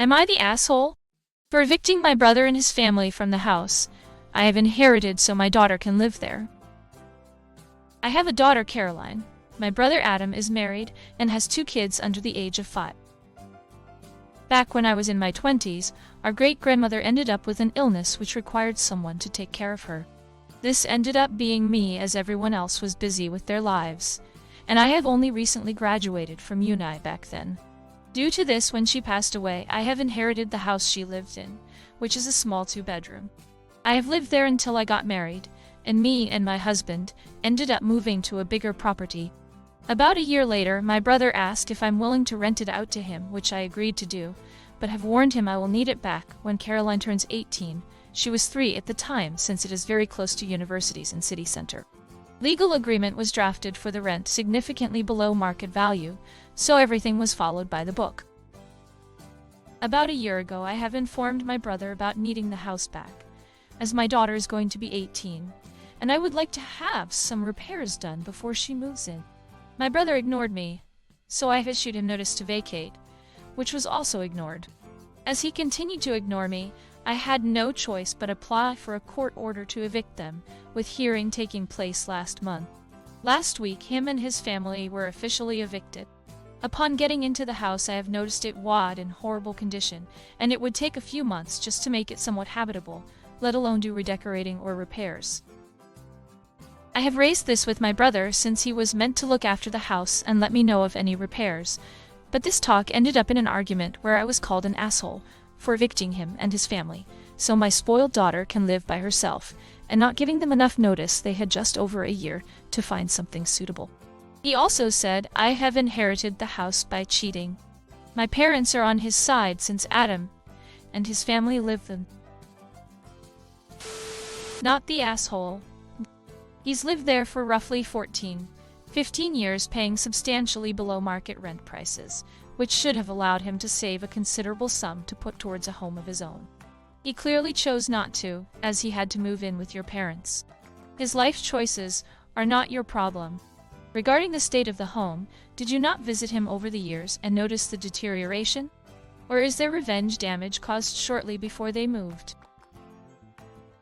Am I the asshole? For evicting my brother and his family from the house I have inherited so my daughter can live there. I have a daughter, Caroline. My brother Adam is married and has 2 kids under the age of 5. Back when I was in my 20s, our great-grandmother ended up with an illness which required someone to take care of her. This ended up being me, as everyone else was busy with their lives, and I have only recently graduated from uni back then. Due to this, when she passed away, I have inherited the house she lived in, which is a small 2-bedroom. I have lived there until I got married, and me and my husband ended up moving to a bigger property. About a year later, my brother asked if I'm willing to rent it out to him, which I agreed to do, but have warned him I will need it back when Caroline turns 18. She was 3 at the time, since it is very close to universities and city center. Legal agreement was drafted for the rent significantly below market value, so everything was followed by the book. About a year ago, I have informed my brother about needing the house back, as my daughter is going to be 18, and I would like to have some repairs done before she moves in. My brother ignored me, so I have issued him notice to vacate, which was also ignored. As he continued to ignore me, I had no choice but apply for a court order to evict them, with hearing taking place last month. Last week, him and his family were officially evicted. Upon getting into the house, I have noticed it was in horrible condition, and it would take a few months just to make it somewhat habitable, let alone do redecorating or repairs. I have raised this with my brother since he was meant to look after the house and let me know of any repairs, but this talk ended up in an argument where I was called an asshole for evicting him and his family, so my spoiled daughter can live by herself, and not giving them enough notice they had just over a year to find something suitable. He also said I have inherited the house by cheating. My parents are on his side since Adam and his family live them. Not the asshole. He's lived there for roughly 15 years, paying substantially below market rent prices, which should have allowed him to save a considerable sum to put towards a home of his own. He clearly chose not to, as he had to move in with your parents. His life choices are not your problem. Regarding the state of the home, did you not visit him over the years and notice the deterioration? Or is there revenge damage caused shortly before they moved?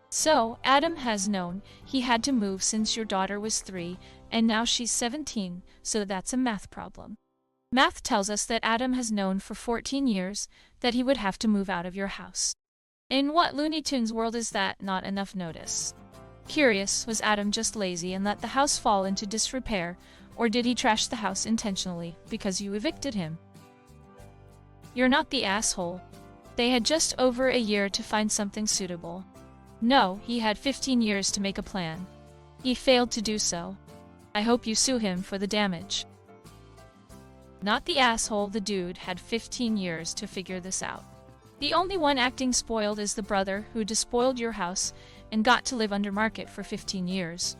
So, Adam has known he had to move since your daughter was 3, and now she's 17, so that's a math problem. Math tells us that Adam has known for 14 years that he would have to move out of your house. In what Looney Tunes world is that not enough notice? Curious, was Adam just lazy and let the house fall into disrepair, or did he trash the house intentionally because you evicted him? You're not the asshole. They had just over a year to find something suitable. No, he had 15 years to make a plan. He failed to do so. I hope you sue him for the damage. Not the asshole. The dude had 15 years to figure this out. The only one acting spoiled is the brother who despoiled your house and got to live under market for 15 years.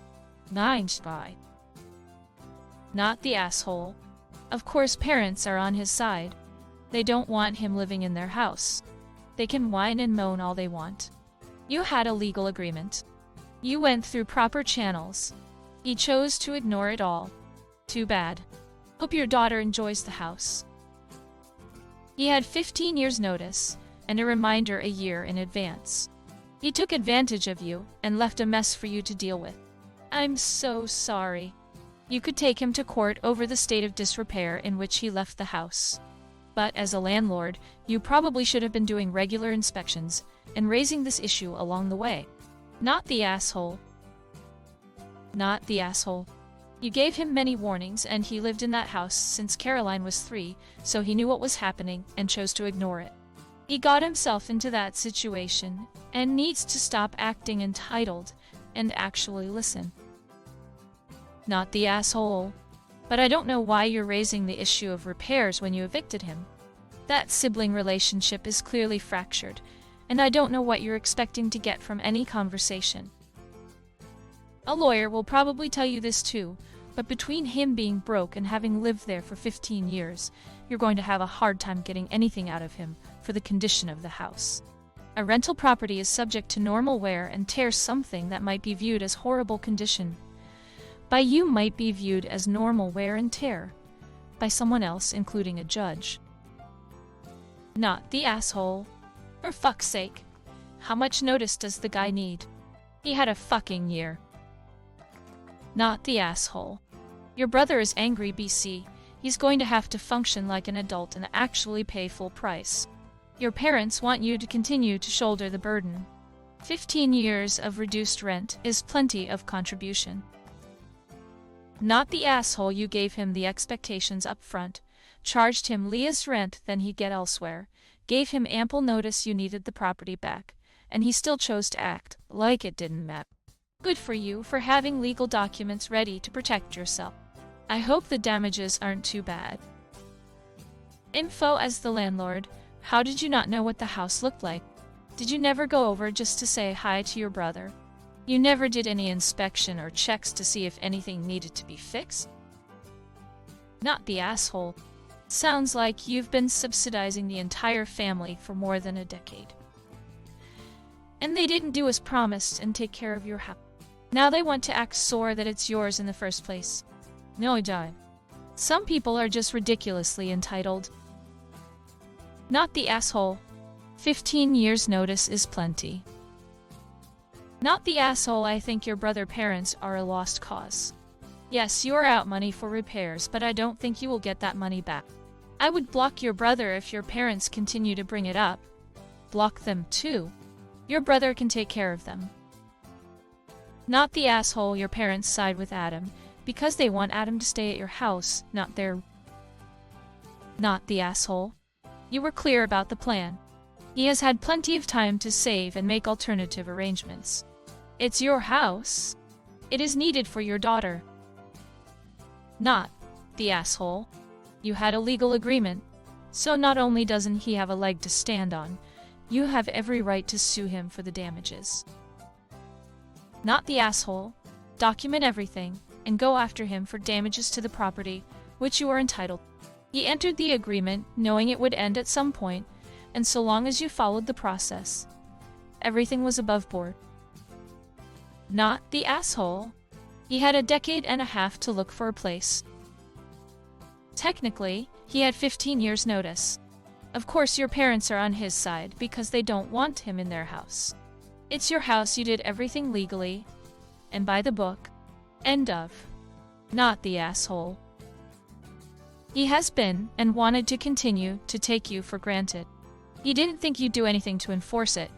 9 spy. Not the asshole. Of course, parents are on his side. They don't want him living in their house. They can whine and moan all they want. You had a legal agreement. You went through proper channels. He chose to ignore it all. Too bad. Hope your daughter enjoys the house. He had 15 years notice, and a reminder a year in advance. He took advantage of you and left a mess for you to deal with. I'm so sorry. You could take him to court over the state of disrepair in which he left the house. But as a landlord, you probably should have been doing regular inspections and raising this issue along the way. Not the asshole. Not the asshole. You gave him many warnings, and he lived in that house since Caroline was 3, so he knew what was happening and chose to ignore it. He got himself into that situation and needs to stop acting entitled and actually listen. Not the asshole. But I don't know why you're raising the issue of repairs when you evicted him. That sibling relationship is clearly fractured, and I don't know what you're expecting to get from any conversation. A lawyer will probably tell you this too, but between him being broke and having lived there for 15 years, you're going to have a hard time getting anything out of him for the condition of the house. A rental property is subject to normal wear and tear. Something that might be viewed as horrible condition by you might be viewed as normal wear and tear by someone else, including a judge. Not the asshole. For fuck's sake. How much notice does the guy need? He had a fucking year. Not the asshole. Your brother is angry, BC. He's going to have to function like an adult and actually pay full price. Your parents want you to continue to shoulder the burden. 15 years of reduced rent is plenty of contribution. Not the asshole. You gave him the expectations up front, charged him Leah's rent than he'd get elsewhere, gave him ample notice you needed the property back, and he still chose to act like it didn't matter. Good for you for having legal documents ready to protect yourself. I hope the damages aren't too bad. Info: as the landlord, how did you not know what the house looked like? Did you never go over just to say hi to your brother? You never did any inspection or checks to see if anything needed to be fixed? Not the asshole. Sounds like you've been subsidizing the entire family for more than a decade. And they didn't do as promised and take care of your house. Now they want to act sore that it's yours in the first place. No, John. Some people are just ridiculously entitled. Not the asshole. 15 years notice is plenty. Not the asshole. I think your brother's parents are a lost cause. Yes, you are out money for repairs, but I don't think you will get that money back. I would block your brother if your parents continue to bring it up. Block them too. Your brother can take care of them. Not the asshole. Your parents side with Adam because they want Adam to stay at your house, not their... Not the asshole. You were clear about the plan. He has had plenty of time to save and make alternative arrangements. It's your house. It is needed for your daughter. Not the asshole. You had a legal agreement, so not only doesn't he have a leg to stand on, you have every right to sue him for the damages. Not the asshole. Document everything and go after him for damages to the property, which you are entitled. He entered the agreement knowing it would end at some point, and so long as you followed the process, everything was above board. Not the asshole. He had a decade and a half to look for a place. Technically, he had 15 years' notice. Of course, your parents are on his side because they don't want him in their house. It's your house. You did everything legally and by the book. End of. Not the asshole. He has been and wanted to continue to take you for granted. He didn't think you'd do anything to enforce it,